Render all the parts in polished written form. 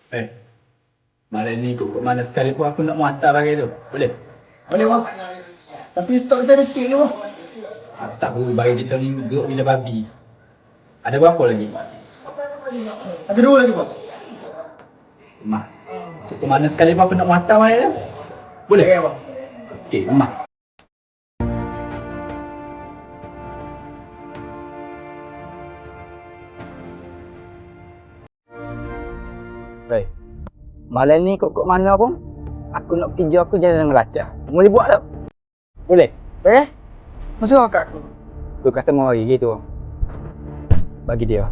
Eh, malam ni kok mana sekali pun aku nak mau hantar barang tu. Boleh? Boleh bang. Tapi stok kita ada sikit ke bang? Tak perlu bagi kita ni geruk bila babi. Ada berapa lagi? Ada 2 lagi bang. Mah. Kok mana sekali pun aku nak mau hantar barang tu. Boleh? Okey bang. Okey, mah. Baik. Malam ni kok mana pun aku nak kerja aku jangan melacak. Boleh buat tak? Boleh? Boleh? Masuk akak aku. Tu customer bagi gitu. Bagi dia.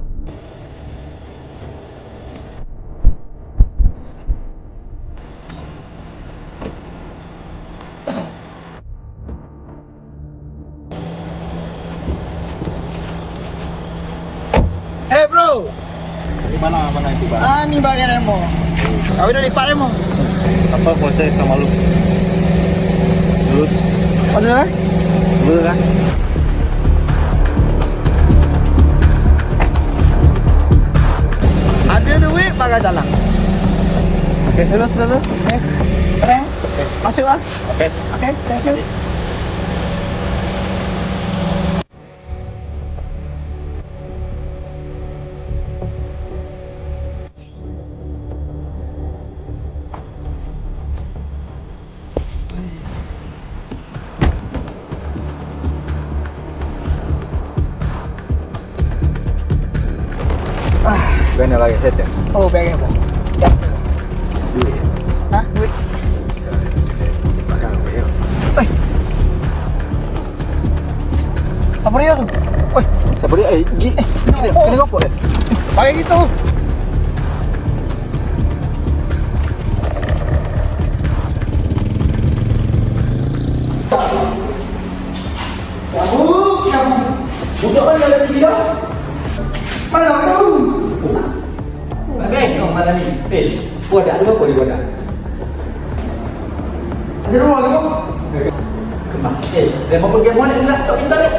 Hey bro. Di mana itu, Bang? Ni bagian remo. Kau dah lipat remo. Apa proses sama lu? Lulus. Ada eh? Lulus kan? Ada duit bagai jalan. Okey, lulus. Okay. Keren. Masuk lah. Okey. Okay, thank you. Kena bagi settle. Oh, bagai apa? Duit. Ha? Duit. Makan apa ya? Oi. Apa dia tu? Oi, Siapa dia? Kena kopok dia. bagi gitu. Kamu. Budak mana ada dia? Mana kau tahu? Bagai kau malam ni. Buat ada apa dia buat? Ada rumah ke bos? Kemak. Dia mau pergi mana ni lah stok kita ni.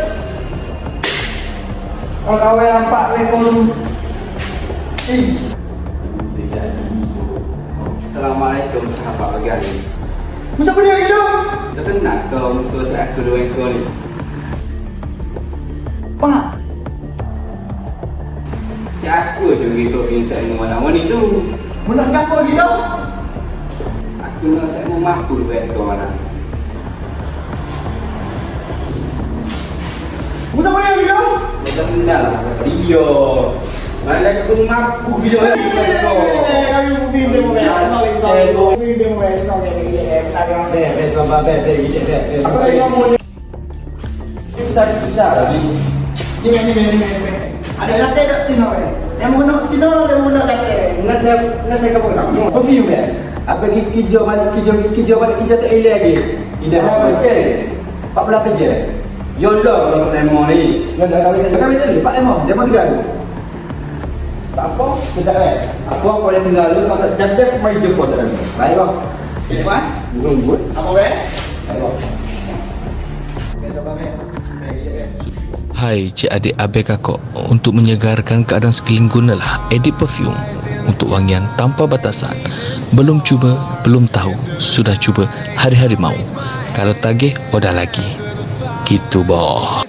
Kalau kau yang nampak rekor tu. Assalamualaikum sahabat pegawai. Masa apa dia gitu? Dah kenal kau untuk saya aku dua ekor ni. Pak. Siapa je gitu insan mana ni tu? Mana kau gitu? Aku nak saya mau mampu dua ekor mana. Masa apa dia gitu? Dah kenal dia. Mana aku mampu gitu. Apa tadi kamu ni? Besar lagi. Ni. Ada latte tak tino eh? Yang mau nak tino, yang mau nak latte. Nak saya kamu nak. Perfume kan? Apa kerja balik tak elok lagi. Ida okey. 14 je. Yola kalau temo ni. Kami tadi Pak Emo, demo 3. Tak apa, tidak Apa kau dah tinggal lu kau tak jaga mai jumpa sana. Baik bang. Apa? Tunggu. Apa be? Baik bang. Hai cik adik abek kakak, untuk menyegarkan keadaan sekeliling gunalah Edit Perfume untuk wangian tanpa batasan. Belum cuba, belum tahu, sudah cuba, hari-hari mau. Kalau tagih, order lagi. Gitu boh.